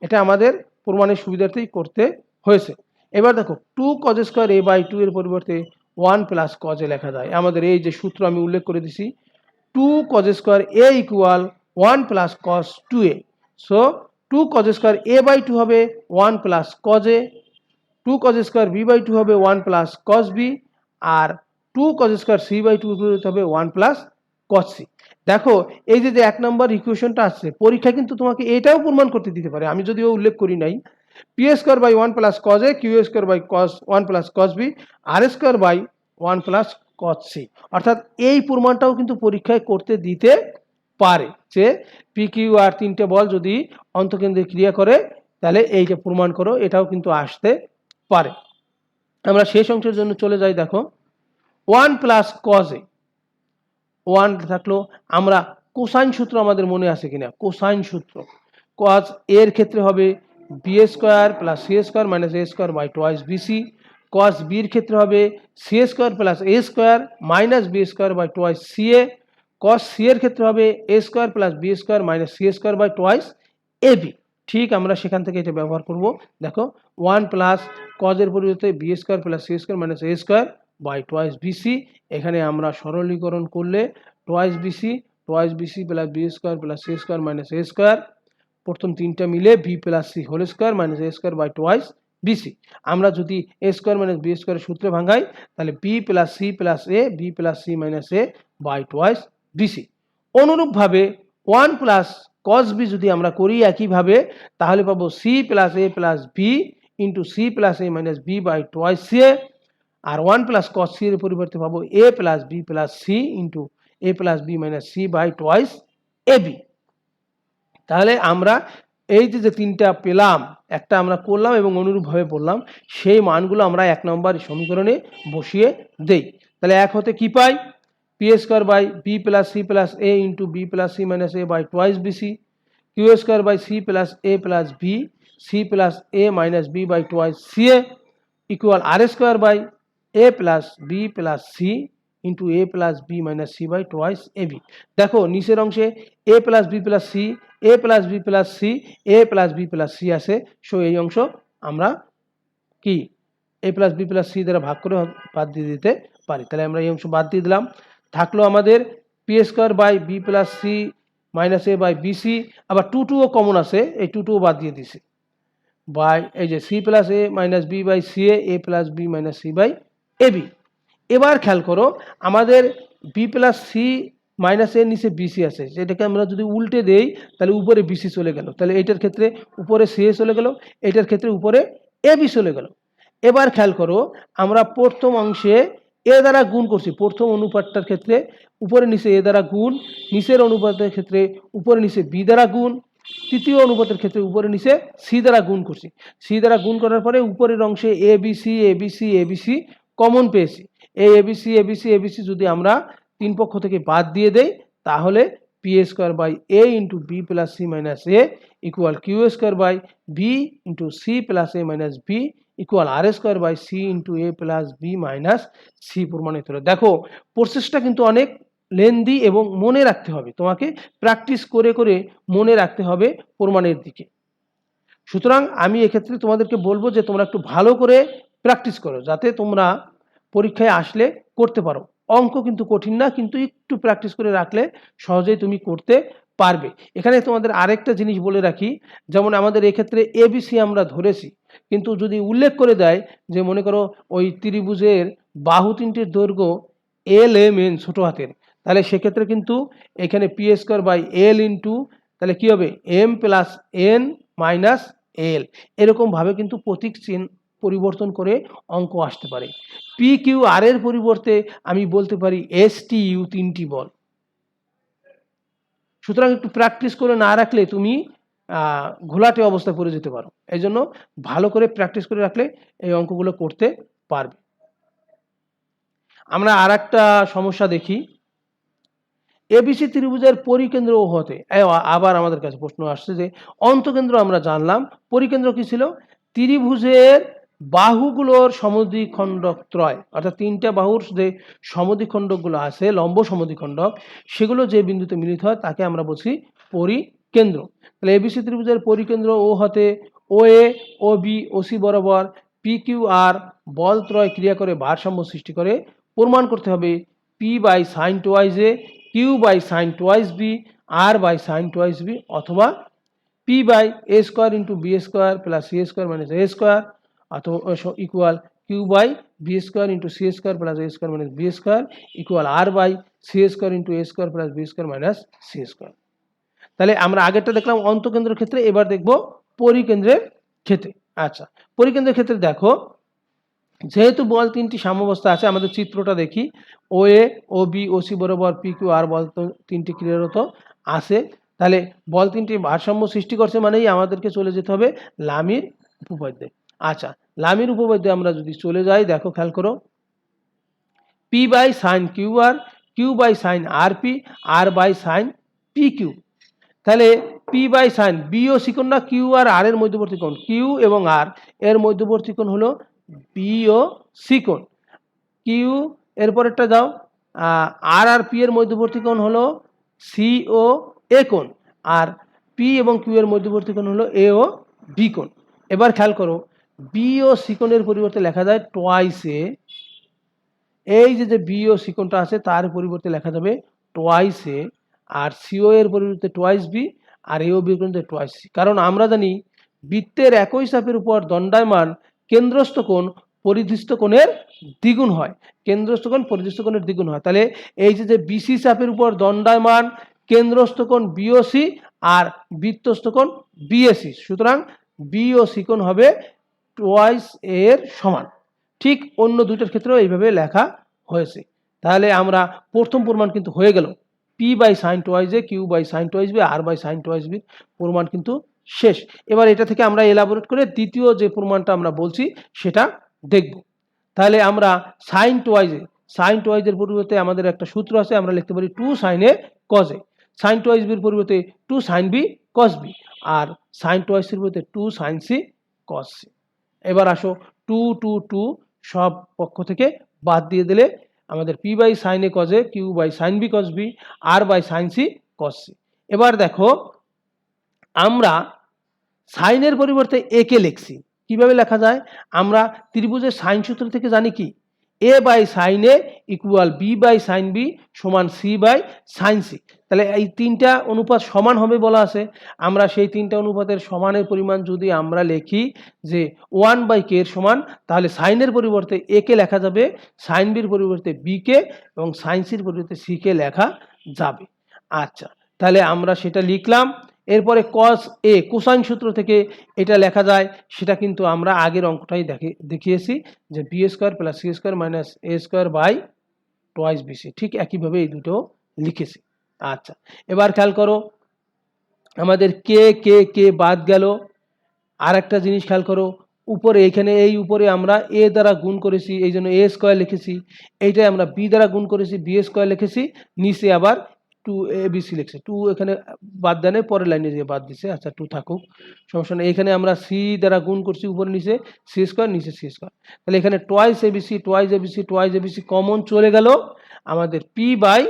এটা আমাদের প্রমাণের সুবিধার্থেই করতে হয়েছে। এবার দেখো two cos square A by two এর পরিবর্তে 1 প্লাস কজ এ লেখা যায়। আমাদের এই যে সূত্র আমি উল্লেখ করে দিছি, 2 cos square a equal 1 plus cos 2a. So 2 cos square a by 2 হবে 1 plus cos a, 2 cos square b by 2 হবে 1 plus cos b, R 2 cos square c by 2 হবে 1 plus cos c। দেখো এই যে 1 নম্বর ইকুয়েশনটা আছে পরীক্ষা কিন্তু তোমাকে এটাও প্রমাণ করতে দিতে পারে, আমি যদিও উল্লেখ করি নাই। P square by 1 plus cos a q square by cos 1 plus cos b r square by 1 plus cos c. অর্থাৎ এই প্রমাণটাও কিন্তু পরীক্ষায় করতে দিতে পারে যে পি কিউ আর তিনটে বল যদি অন্তঃকেন্দ্রে ক্রিয়া করে তাহলে এইটা প্রমাণ করো, এটাও কিন্তু আসতে পারে। আমরা শেষ অংশের জন্য চলে যাই। দেখো 1 প্লাস কজ এ 1 থাকলো, আমরা কোসাইন সূত্র আমাদের মনে আছে কিনা, কোসাইন সূত্র কজ এর ক্ষেত্রে হবে B square plus C square minus A square by twice BC, cos বির ক্ষেত্রে হবে C square plus A square minus B square by twice C A, cos C এর ক্ষেত্রে হবে A square plus B square minus C square by twice A B. ঠিক আমরা সেখান থেকে এটা ব্যবহার করব। দেখো 1 প্লাস কজের পরিবর্তে B square plus C square minus A square by twice BC, এখানে আমরা সরলীকরণ করলে twice BC plus B square plus C square minus A square, প্রথম তিনটা মিলে B plus C whole square minus A square by twice BC. আমরা যদি এ স্কোয়ার মাইনাস বি স্কোয়ারের সূত্রে ভাঙাই তাহলে b plus C plus a b plus C minus A by twice bc. অনুরূপভাবে 1 প্লাস কস বি যদি আমরা করি একইভাবে তাহলে পাবো C plus A plus B into C plus A minus B by twice C A, আর 1 প্লাস কস সি এর পরিবর্তে পাবো A plus B plus C into A plus B minus C by twice A B. তাহলে আমরা এই যে তিনটা পেলাম, একটা আমরা করলাম এবং অনুরূপভাবে বললাম, সেই মানগুলো আমরা 1 নম্বর সমীকরণে বসিয়ে দেই। তাহলে 1 হতে কি পাই, P square by B plus C plus A into B plus C minus A by twice BC, Q square by C plus A plus B C plus A minus B by twice C A equal R square by A plus B plus C into A plus B minus C by twice A B. দেখো নিচের অংশে A plus B plus C, A plus B plus C, A plus B plus C আছে। সো এই অংশ আমরা কি এ প্লাস বি প্লাস সি দ্বারা ভাগ করে বাদ দিয়ে দিতে পারি। তাহলে আমরা এই অংশ বাদ দিয়ে দিলাম। থাকলো আমাদের p square by B plus C minus A by bc, আবার 2 ও কমন আছে, এই 2 বাদ দিয়ে দিছি। বাই এই যে c plus A minus B by c A plus B minus C by a b. এবার খেয়াল করো আমাদের বি প্লাস সি মাইনাস এর নিচে বিসি আছে, যেটাকে আমরা যদি উল্টে দেই তাহলে উপরে বিসি চলে গেল, তাহলে এইটার ক্ষেত্রে উপরে সি এ চলে গেল, এটার ক্ষেত্রে উপরে এ বি চলে গেল। এবার খেয়াল করো আমরা প্রথম অংশে এ দ্বারা গুণ করছি, প্রথম অনুপাতটার ক্ষেত্রে উপরে নিচে এ দ্বারা গুণ, নিচের অনুপাতের ক্ষেত্রে উপরে নিচে বি দ্বারা গুণ, তৃতীয় অনুপাতের ক্ষেত্রে উপরে নিচে সি দ্বারা গুণ করছি। সি দ্বারা গুণ করার পরে উপরের অংশে A B C A B C A B C common পেয়েছি। এই এবিসি এবিসি এবিসি যদি আমরা তিন পক্ষ থেকে বাদ দিয়ে দেই তাহলে p square by A into B plus C minus A equal Q square by B into C plus A minus B equal R square by C into A plus B minus c প্রমাণিত হলো। দেখো প্রসেসটা কিন্তু অনেক লেন্দি এবং মনে রাখতে হবে, তোমাকে প্র্যাকটিস করে করে মনে রাখতে হবে প্রমাণের দিকে। সুতরাং আমি এক্ষেত্রে তোমাদেরকে বলবো যে তোমরা একটু ভালো করে প্র্যাকটিস করো যাতে তোমরা পরীক্ষায় আসলে করতে পারো। অঙ্ক কিন্তু কঠিন না, কিন্তু একটু প্র্যাকটিস করে রাখলে সহজেই তুমি করতে পারবে। এখানে তোমাদের আরেকটা জিনিস বলে রাখি, যেমন আমাদের এক্ষেত্রে এবিসি আমরা ধরেছি, কিন্তু যদি উল্লেখ করে দেয় যে মনে করো ওই ত্রিভুজের বাহু তিনটির দৈর্ঘ্য এল এম এন ছোট হাতের, তাহলে সেক্ষেত্রে কিন্তু এখানে p square by l into তাহলে কি হবে m plus n minus l, এরকমভাবে কিন্তু প্রতীক চিহ্ন পরিবর্তন করে অঙ্ক আসতে পারে। পি কিউ আর এর পরিবর্তে আমি বলতে পারি এস টি ইউ তিনটি বল। সুতরাং একটু প্র্যাকটিস করে না রাখলে তুমি ঘোলাটে অবস্থায় পড়ে যেতে পারো, এই জন্য ভালো করে প্র্যাকটিস করে রাখলে এই অঙ্কগুলো করতে পারবে। আমরা আর একটা সমস্যা দেখি, এবিসি ত্রিভুজের পরিকেন্দ্র ও হতে, আবার আমাদের কাছে প্রশ্ন আসছে যে অন্তকেন্দ্র আমরা জানলাম, পরিকেন্দ্র কি ছিল? ত্রিভুজের বাহুগুলোর সমদ্বিখণ্ডক ত্রয়, অর্থাৎ তিনটা বাহুর যে সমদ্বিখণ্ডকগুলো আছে লম্ব সমদ্বিখণ্ডক, সেগুলো যে বিন্দুতে মিলিত হয় তাকে আমরা বলছি পরিকেন্দ্র। তাহলে এবিসি ত্রিভুজের পরিকেন্দ্র ও হতে O A O B O C বরাবর পি কিউ আর বল ত্রয় ক্রিয়া করে ভারসাম্য সৃষ্টি করে। প্রমাণ করতে হবে P by sine twice A Q by sine twice B R by sine twice B, অথবা P by A square into B square plus C square minus A square অথবা equal Q by B square into C square plus A square minus B square equal R by c square into a square plus B square minus C square. তাহলে আমরা আগেরটা দেখলাম অন্তকেন্দ্রের ক্ষেত্রে, এবার দেখব পরিকেন্দ্রের ক্ষেত্রে। আচ্ছা, পরিকেন্দ্রের ক্ষেত্রে দেখো যেহেতু বল তিনটি সাম্যাবস্থা আছে, আমাদের চিত্রটা দেখি, ও A O B O C বরাবর পি কিউ আর বল তিনটি ক্রিয়ারত আছে, তাহলে বল তিনটি ভারসাম্য সৃষ্টি করছে মানেই আমাদেরকে চলে যেতে হবে লামির উপপাদ্যে। আচ্ছা, লামির উপপাদ্যে আমরা যদি চলে যাই, দেখো খেয়াল করো, P by sine Q R Q by sine R P R by sine P Q. তাহলে P by sine B O C কোণ না, কিউ আর আর এর মধ্যবর্তী কোণ, কিউ এবং আর এর মধ্যবর্তী কোণ হলো বি ও সি কোণ। কিউ এরপরেরটা যাও, আর আর পি এর মধ্যবর্তী কোণ হলো সি ও এ কোণ, আর পি এবং কিউ এর মধ্যবর্তী কোণ হলো এ ও বি কোণ। এবার খেয়াল করো বি ও সি কোণের পরিবর্তে লেখা যায় টোয়াইস এ, এই যে বি ও সি কোণটা আছে তার পরিবর্তে লেখা যাবে টোয়াইস এ, আর সিও এর পরিবর্তে টোয়াইস বি, আর এ ও বি পরিবর্তে টোয়াইস সি। কারণ আমরা জানি বৃত্তের একই চাপের উপর দণ্ডায়মান কেন্দ্রস্থ কোণ পরিধিস্থ কোণের দ্বিগুণ হয়, কেন্দ্রস্থ কোণ পরিধিস্থ কোণের দ্বিগুণ হয়। তাহলে এই যে বিসি চাপের উপর দণ্ডায়মান কেন্দ্রস্থ কোণ বিওসি আর বৃত্তস্থ কোণ বিএসি, সুতরাং বিওসি কোণ হবে টোয়াইস এর সমান। ঠিক অন্য দুইটার ক্ষেত্রেও এইভাবে লেখা হয়েছে। তাহলে আমরা প্রথম প্রমাণ কিন্তু হয়ে গেল, p by sine twice A Q by sine twice B R by sine twice b প্রমাণ কিন্তু শেষ। এবার এটা থেকে আমরা এলাবোরেট করে দ্বিতীয় যে প্রমাণটা আমরা বলছি সেটা দেখব। তাহলে আমরা সাইন টোয়াইজের পরিবর্তে আমাদের একটা সূত্র আছে, আমরা লিখতে পারি two sine A cos A, sine twice বির পরিবর্তে two sine B cos B, আর সাইন টোয়াইজের পরিবর্তে two sine C cos C. এবার আসো টু টু টু সব পক্ষ থেকে বাদ দিয়ে দিলে আমাদের p by sine A cos a Q by sine B cos B R by sine C cos C. এবার দেখো আমরা সাইনের পরিবর্তে এ কে লিখছি, কিভাবে লেখা যায়? আমরা ত্রিভুজের সাইন সূত্র থেকে জানি কি, A by sine A equal B by sine B সমান সি বাই সাইন সি। তাহলে এই তিনটা অনুপাত সমান হবে বলা আছে। আমরা সেই তিনটা অনুপাতের সমানের পরিমাণ যদি আমরা লিখি যে 1/k এর সমান, তাহলে সাইনের পরিবর্তে a কে লেখা যাবে, সাইন বির পরিবর্তে b কে এবং সাইন সির পরিবর্তে c কে লেখা যাবে। আচ্ছা, তাহলে আমরা সেটা লিখলাম। এরপরে cos a কোসাইন সূত্র থেকে এটা লেখা যায়, সেটা কিন্তু আমরা আগের অঙ্কটাই দেখিয়েছি যে b square plus c square minus a square by twice bc, ঠিক একইভাবে এই দুটো লিখেছি। আচ্ছা, এবার খেয়াল করো আমাদের কে কে কে বাদ গেল। আর একটা জিনিস খেয়াল করো, উপরে এখানে এই উপরে আমরা a দ্বারা গুণ করেছি, এই জন্য a স্কয়ার লিখেছি। এইটাই আমরা b দ্বারা গুণ করেছি, b স্কয়ার লিখেছি। নিচে আবার 2abc লিখছে, 2 এখানে বাদ দেয় নাই, পরের লাইনে যে বাদ দিছে। আচ্ছা, 2 থাকুক, সমস্যা নেই। এখানে আমরা c দ্বারা গুণ করছি, উপরে নিচে c স্কয়ার, নিচে c স্কয়ার। তাহলে এখানে টোয়াইস abc কমন চলে গেল। আমাদের p by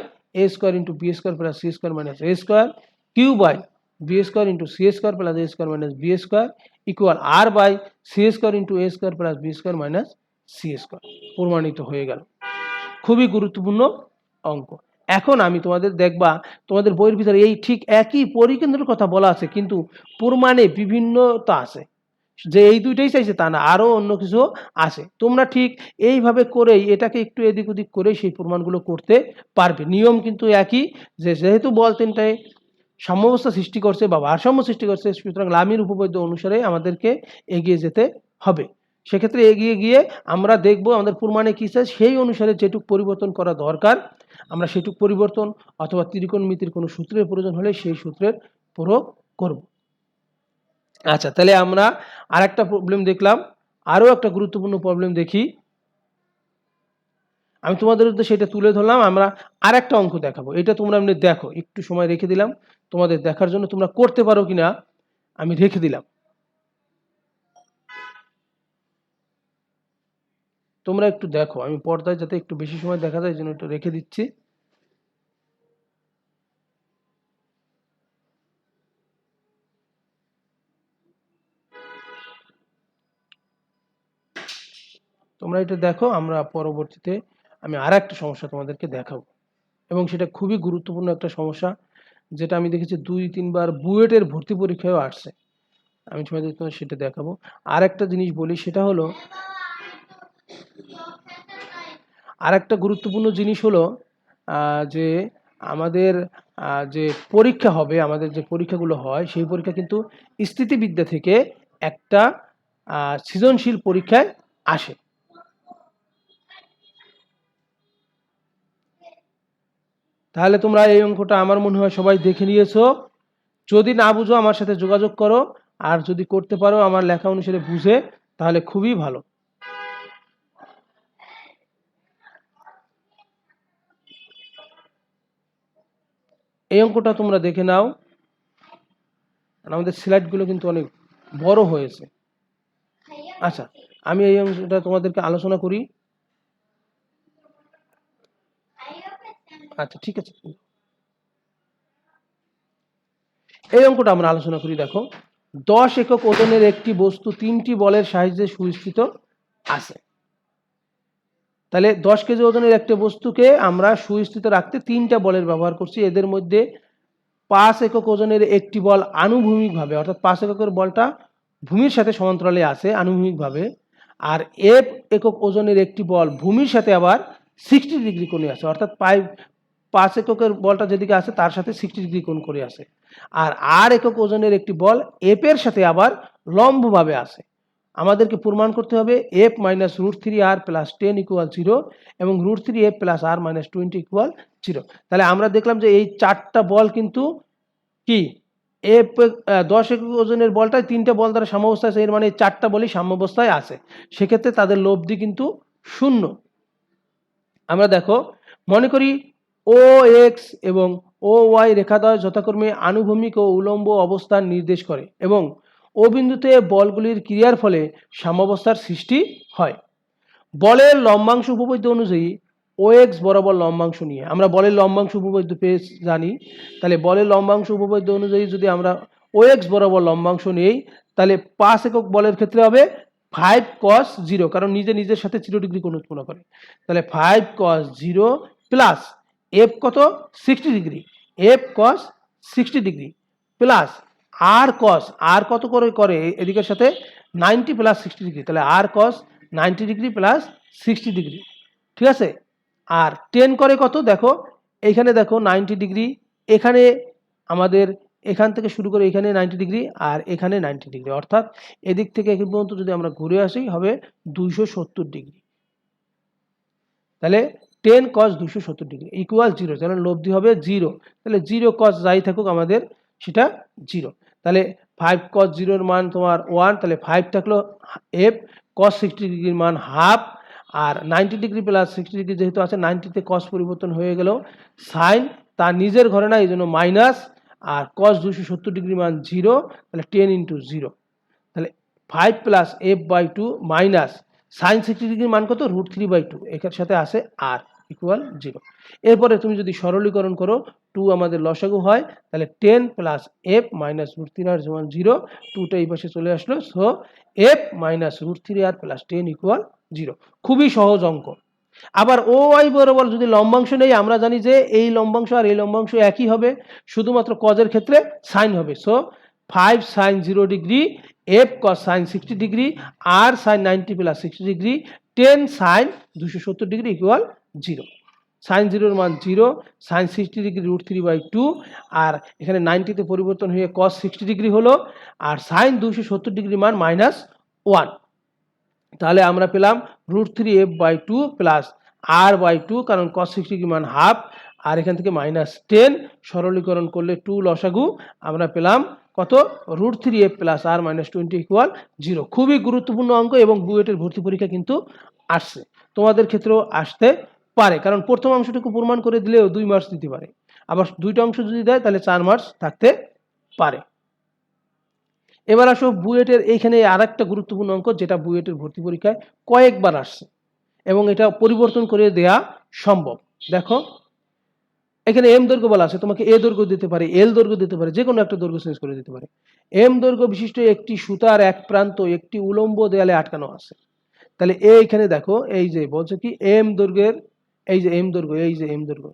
a square into b square plus c square minus a square, q by b square into c square plus a square minus b square equal r by c square into a square plus b square minus c square. প্রমাণিত হয়ে গেল। খুবই গুরুত্বপূর্ণ অঙ্ক। এখন আমি তোমাদের দেখবা, তোমাদের বইয়ের ভিতরে এই ঠিক একই পরিকেন্দ্রের কথা বলা আছে, কিন্তু প্রমাণে বিভিন্নতা আছে। যে এই দুইটাই চাইছে তা না, আরো অন্য কিছু আছে। তোমরা ঠিক এইভাবে করেই এটাকে একটু এদিক ওদিক করে সেই প্রমাণগুলো করতে পারবে। নিয়ম কিন্তু একই, যে যেহেতু বল তিনটায় সাম্যাবস্থা সৃষ্টি করছে বা ভারসাম্য সৃষ্টি করছে, সুতরাং লামির উপপাদ্য অনুসারে আমাদেরকে এগিয়ে যেতে হবে। সেক্ষেত্রে এগিয়ে গিয়ে আমরা দেখব আমাদের প্রমাণে কি চাই, সেই অনুসারে যেটুকু পরিবর্তন করা দরকার আমরা সেটুকু পরিবর্তন, অথবা ত্রিকোণমিতির কোনো সূত্রের প্রয়োজন হলে সেই সূত্রের প্রয়োগ করব। আচ্ছা, তাহলে আমরা আরেকটা প্রবলেম দেখলাম, আরো একটা গুরুত্বপূর্ণ প্রবলেম দেখি। আমি তোমাদের উদ্দেশ্যে সেটা তুলে ধরলাম। আমরা আরেকটা অঙ্ক দেখাবো, এটা তোমরা এমনি দেখো, একটু সময় রেখে দিলাম তোমাদের দেখার জন্য, তোমরা করতে পারো কিনা আমি রেখে দিলাম। তোমরা একটু দেখো, আমি পর্দায় যাতে একটু বেশি সময় দেখা যায় এই জন্য একটু রেখে দিচ্ছি। তোমরা এটা দেখো, আমরা পরবর্তীতে আমি আর একটা সমস্যা তোমাদেরকে দেখাবো, এবং সেটা খুবই গুরুত্বপূর্ণ একটা সমস্যা, যেটা আমি দেখেছি 2-3 বার বুয়েটের ভর্তি পরীক্ষায়ও আসছে। আমি তোমাদের সেটা দেখাবো। আর একটা জিনিস বলি, সেটা হলো আর একটা গুরুত্বপূর্ণ জিনিস হলো যে আমাদের যে পরীক্ষা হবে, আমাদের যে পরীক্ষাগুলো হয় সেই পরীক্ষা কিন্তু স্থিতিবিদ্যা থেকে একটা সৃজনশীল পরীক্ষায় আসে। তাহলে তোমরা এই অঙ্কটা আমার মনে হয় সবাই দেখে নিয়েছো। যদি না বুঝো আমার সাথে যোগাযোগ করো, আর যদি করতে পারো আমার লেখা অনুসারে বুঝে, তাহলে খুবই ভালো। এই অঙ্কটা তোমরা দেখে নাও, আমাদের স্লাইডগুলো কিন্তু অনেক বড় হয়েছে। আচ্ছা, আমি এই অংশটা তোমাদেরকে আলোচনা করি। আচ্ছা, ঠিক আছে, এই অঙ্কটা আমরা আলোচনা করি। দেখো, 10 একক ওজনের একটি বস্তু 3টি বলের সাহায্যে সুস্থিত আছে। তাহলে 10 কেজি ওজনের একটা বস্তুকে আমরা সুস্থিত রাখতে 3টা বলের ব্যবহার করছি। এদের মধ্যে 5 একক ওজনের একটি বল আনুভূমিকভাবে, অর্থাৎ 5 এককের বলটা ভূমির সাথে সমান্তরালে আছে আনুভূমিকভাবে, আর এফ একক ওজনের একটি বল ভূমির সাথে আবার 60 ডিগ্রি কোণে আছে, অর্থাৎ 5 এককের বলটা যেদিকে আছে তার সাথে 60 ডিগ্রি কোণ করে আছে। আর আর একক ওজনের একটি বল এফ এর সাথে আবার লম্বভাবে আছে। আমাদেরকে প্রমাণ করতে হবে F minus √3r plus 10 equal 0 এবং √3f plus r minus 20 equal 0। তাহলে আমরা দেখলাম যে এই চারটা বল কিন্তু কি, এফ 10 একক ওজনের বলটায় 3টা বল দ্বারা সাম্যাবস্থায় আছে, এর মানে 4টা বলই সাম্যাবস্থায় আছে। সেক্ষেত্রে তাদের লব্ধি কিন্তু 0। আমরা দেখো, মনে করি ও এক্স এবং ও ওয়াই রেখাদ্বয় যথাক্রমে আনুভূমিক ও উলম্ব অবস্থান নির্দেশ করে, এবং ও বিন্দুতে বলগুলির ক্রিয়ার ফলে সাম্যাবস্থার সৃষ্টি হয়। বলের লম্বাংশ উপপাদ্য অনুযায়ী ও এক্স বরাবর লম্বাংশ নিয়ে, আমরা বলের লম্বাংশ উপপাদ্য পেয়ে জানি। তাহলে বলের লম্বাংশ উপপাদ্য অনুযায়ী যদি আমরা ও এক্স বরাবর লম্বাংশ নেই, তাহলে 5 একক বলের ক্ষেত্রে হবে 5 cos 0, কারণ নিজের সাথে 0 ডিগ্রি কোণ উৎপন্ন করে। তাহলে 5 cos 0 প্লাস এফ কত, 60 degree, F cos 60 degree plus R cos, আর কত করে করে এদিকের সাথে 90 প্লাস 60 ডিগ্রি, তাহলে আর কস 90 ডিগ্রি প্লাস 60 ডিগ্রি, ঠিক আছে। আর 10 করে কত দেখো, এইখানে দেখো 90 ডিগ্রি, এখানে আমাদের এখান থেকে শুরু করে এখানে 90 ডিগ্রি আর এখানে 90 ডিগ্রি, অর্থাৎ এদিক থেকে এখান পর্যন্ত যদি আমরা ঘুরে আসি হবে 270 ডিগ্রি। তাহলে 10 cos 270 ডিগ্রি ইকুয়াল 0, তাহলে লব্ধি হবে 0, তাহলে 0 cos যাই থাকুক আমাদের সেটা 0। তাহলে 5 cos 0 এর মান তোমার 1, তাহলে 5 থাকলো f cos 60 ডিগ্রির মান হাফ, আর 90 ডিগ্রি প্লাস 60 ডিগ্রি যেহেতু আছে 90 তে cos পরিবর্তন হয়ে গেল, সাইন তার নিজের ঘরে না এই জন্য মাইনাস, আর cos 270 ডিগ্রি মান 0, তাহলে 10 ইন্টু 0, তাহলে 5 plus f by 2 minus sine 60 ডিগ্রির মান কত √3/2, এর সাথে আসে আর ইকুয়াল 0। এরপরে তুমি যদি সরলীকরণ করো 2 আমাদের লসাগু হয়, তাহলে 10 প্লাস এফ মাইনাস √3r সমান 0, 2টা এই পাশে চলে আসলো, so F minus √3r plus 10 equal 0। খুবই সহজ অঙ্ক। আবার ও ওয়াই বরাবর যদি লম্বাংশ নেই, আমরা জানি যে এই লম্বাংশ আর এই লম্বাংশ একই হবে, শুধুমাত্র কজের ক্ষেত্রে সাইন হবে, so 5 sin 0 degree f cos sin 60 degree r sin 90 plus 60 degree 10 sin 270 degree equal 0। sin 0 এর মান 0, sin 60 ডিগ্রি √3/2, আর এখানে 90 তে পরিবর্তন হয়ে cos 60 ডিগ্রি হলো, আর sin 270 ডিগ্রি মান -1। তাহলে আমরা পেলাম √3f/2 প্লাস r/2, কারণ cos 60 ডিগ্রি মান হাফ, আর এখান থেকে -10 সরলীকরণ করলে 2 লসাগু আমরা পেলাম কত √3f প্লাস r -20 ইকুয়াল 0। খুবই গুরুত্বপূর্ণ অঙ্ক এবং বুয়েটের ভর্তি পরীক্ষা কিন্তু আসছে, তোমাদের ক্ষেত্রেও আসতে পারে, কারণ প্রথম অংশটুকু প্রমাণ করে দিলেও 2 মার্কস দিতে পারে, আবার দুইটা অংশ যদি দেয় তাহলে 4 মার্কস থাকতে পারে। এবার আসো বুয়েটের এইখানে আরেকটা গুরুত্বপূর্ণ অঙ্ক, যেটা বুয়েটের ভর্তি পরীক্ষায় কয়েকবার আসছে এবং এটা পরিবর্তন করে দেয়া সম্ভব। দেখো এখানে এম দৈর্ঘ্য বলা আছে, তোমাকে এ দৈর্ঘ্য দিতে পারে, এল দৈর্ঘ্য দিতে পারে, যে কোনো একটা দৈর্ঘ্য চেঞ্জ করে দিতে পারে। এম দৈর্ঘ্য বিশিষ্ট একটি সুতার এক প্রান্ত একটি উলম্ব দেয়ালে আটকানো আছে, তাহলে এইখানে দেখো এই যে বলছে কি এম দৈর্ঘ্যের, এই যে এম দৈর্ঘ্য, এই যে এম দৈর্ঘ্য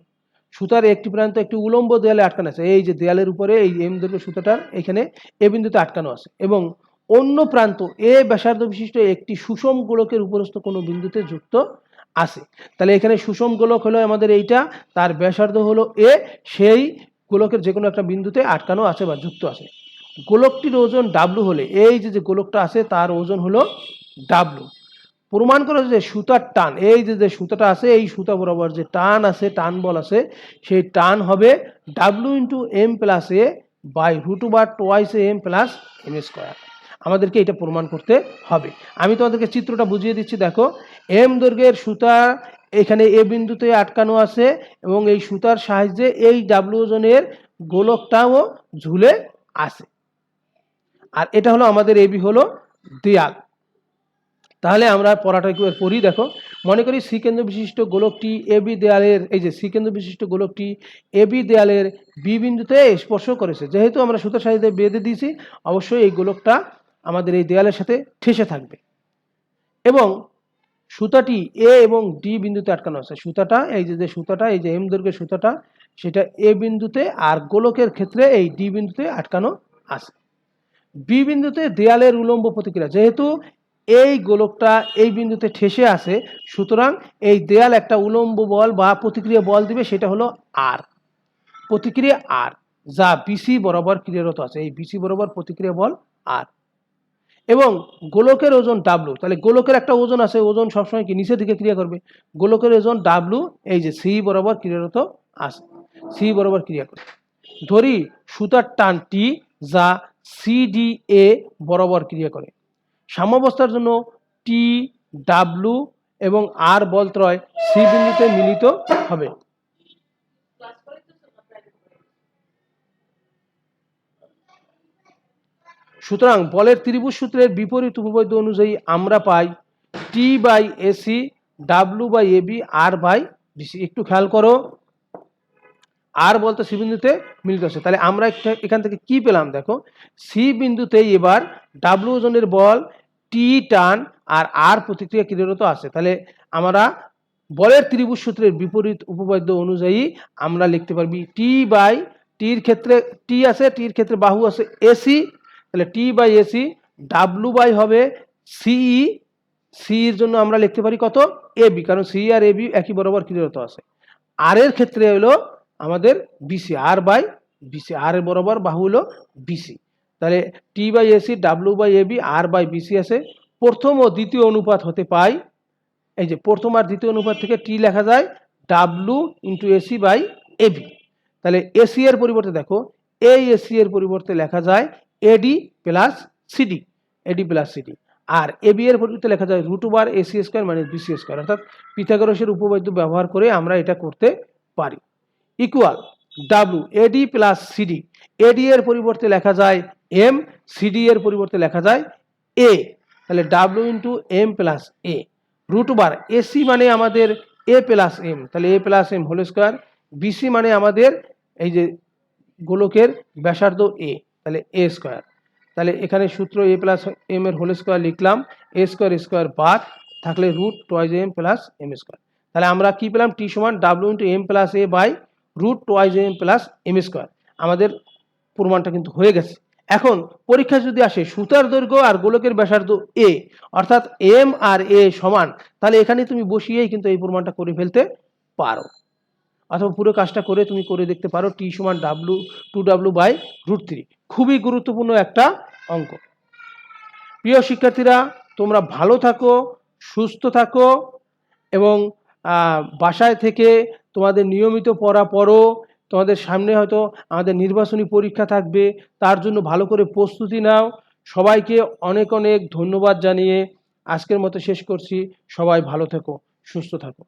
সুতার একটি প্রান্ত একটি উলম্ব দেয়ালে আটকানো আছে, এই যে দেয়ালের উপরে এই এম দৈর্ঘ্য সুতাটার এখানে এ বিন্দুতে আটকানো আছে, এবং অন্য প্রান্ত এ ব্যাসার্ধ বিশিষ্ট একটি সুষম গোলকের উপরস্থ কোনো বিন্দুতে যুক্ত আছে। তাহলে এখানে সুষম গোলক হলো আমাদের এইটা, তার ব্যাসার্ধ হলো এ, সেই গোলকের যে কোনো একটা বিন্দুতে আটকানো আছে বা যুক্ত আছে। গোলকটির ওজন ডাব্লু হলে, এই যে গোলকটা আছে তার ওজন হলো ডাব্লু। প্রমাণ করা যে সুতার টান, এই যে সুতাটা আছে এই সুতা বরাবর যে টান আছে, টান বল আছে, সেই টান হবে ডাব্লু into M plus a by √2/m plus m square. আমাদেরকে এটা প্রমাণ করতে হবে। আমি তোমাদেরকে চিত্রটা বুঝিয়ে দিচ্ছি, দেখো এম দৈর্ঘ্যের সুতা এখানে এ বিন্দুতে আটকানো আছে এবং এই সুতার সাহায্যে এই ডাব্লু ওজনের গোলকটাও ঝুলে আছে, আর এটা হলো আমাদের এবি হলো দেয়াল। তাহলে আমরা পড়াটা একটু পড়ি। দেখো মনে করি সিকেন্দ্র বিশিষ্ট গোলকটি এবি দেয়ালের, এই যে সিকেন্দ্র বিশিষ্ট গোলকটি এবি দেয়ালের বি বিন্দুতে স্পর্শ করেছে, যেহেতু আমরা সুতার সাহায্যে বেঁধে দিয়েছি অবশ্যই এই গোলকটা আমাদের এই দেয়ালের সাথে ঠেসে থাকবে, এবং সুতাটি এ এবং ডি বিন্দুতে আটকানো আছে। সুতাটা এই যে সুতাটা, এই যে এম দৈর্ঘ্যের সুতাটা সেটা এ বিন্দুতে, আর গোলকের ক্ষেত্রে এই ডি বিন্দুতে আটকানো আছে। বি বিন্দুতে দেয়ালের উলম্ব প্রতিক্রিয়া, যেহেতু এই গোলকটা এই বিন্দুতে ঠেসে আছে, সুতরাং এই দেয়াল একটা উলম্ব বল বা প্রতিক্রিয়া বল দিবে, সেটা হলো আর, প্রতিক্রিয়া আর, যা বিসি বরাবর ক্রিয়ারত আছে, এই বিসি বরাবর প্রতিক্রিয়া বল আর, এবং গোলকের ওজন ডাব্লু। তাহলে গোলকের একটা ওজন আছে, ওজন সবসময় কি নিচের দিকে ক্রিয়া করবে, গোলকের ওজন ডাব্লু এই যে সি বরাবর ক্রিয়ারত আছে, সি বরাবর ক্রিয়া করে। ধরি সুতার টান টি যা সিডিএ বরাবর ক্রিয়া করে, সাম্যাবস্থার জন্য টি ডাব্লু এবং আর বলত্রয় সি বিন্দুতে মিলিত হবে। সুতরাং বলের ত্রিভুজ সূত্রের বিপরীত উপপাদ্য অনুযায়ী আমরা পাই T by AC W by AB R by BC. একটু খেয়াল করো, আর বলতে সি বিন্দুতে মিলিত আছে, তাহলে আমরা এখান থেকে কি পেলাম, দেখো সি বিন্দুতে এবার ডাব্লু ওজনের বল, টি টান আর আর প্রতিক্রিয়া ক্রিয়ারত আছে, তাহলে আমরা বলের ত্রিভুজ সূত্রের বিপরীত উপপাদ্য অনুযায়ী আমরা লিখতে পারবি টি বাই টির ক্ষেত্রে টি আছে, টির ক্ষেত্রে বাহু আছে এসি, তাহলে T by AC, W by হবে সিই, সির জন্য আমরা লিখতে পারি কত এবি, কারণ সি আর এবি একই বরাবর ক্রিয়ারত আছে। আর এর ক্ষেত্রে হলো আমাদের BC, R by BC, R এর বরাবর বাহু হলো বিসি, তাহলে T by AC, W by AB, R by BC আছে। প্রথম ও দ্বিতীয় অনুপাত হতে পাই, এই যে প্রথম আর দ্বিতীয় অনুপাত থেকে টি লেখা যায় W into AC by AB, তাহলে এসি এর পরিবর্তে দেখো এই এসি এর পরিবর্তে লেখা যায় AD plus CD, AD plus CD, আর এবি এর পরিবর্তে লেখা যায় root over AC square minus BC square, অর্থাৎ পিথাগোরাসের উপপাদ্য ব্যবহার করে আমরা এটা করতে পারি। Equal W AD plus CD, AD এর পরিবর্তে লেখা যায় এম, সিডি এর পরিবর্তে লেখা যায় এ, তাহলে W into M plus A, root over AC মানে আমাদের এ প্লাস এম, তাহলে A plus M whole square, BC মানে আমাদের এই যে গোলকের ব্যাসার্ধ এ, তাহলে এ স্কয়ার, তাহলে এখানে সূত্র এ প্লাস এম এর হোল স্কয়ার লিখলাম, এ স্কয়ার স্কয়ার বাদ থাকলে root twice m plus m square, তাহলে আমরা কি পেলাম টি সমান ডাব্লু into M plus a by root twice m plus m square. আমাদের প্রমাণটা কিন্তু হয়ে গেছে। এখন পরীক্ষা যদি আসে সুতার দৈর্ঘ্য আর গোলকের ব্যাসার্ধ এ, অর্থাৎ এম আর এ সমান, তাহলে এখানে তুমি বসিয়েই কিন্তু এই প্রমাণটা করে ফেলতে পারো, অথবা পুরো কাজটা করে তুমি করে দেখতে পারো টি সমান W to W by root three. খুবই গুরুত্বপূর্ণ একটা অঙ্ক। প্রিয় শিক্ষার্থীরা, তোমরা ভালো থাকো, সুস্থ থাকো এবং বাসায় থেকে তোমাদের নিয়মিত পড়া পড়ো। তোমাদের সামনে হয়তো আমাদের নির্বাচনী পরীক্ষা থাকবে, তার জন্য ভালো করে প্রস্তুতি নাও। সবাইকে অনেক অনেক ধন্যবাদ জানিয়ে আজকের মতো শেষ করছি। সবাই ভালো থেকো, সুস্থ থাকো।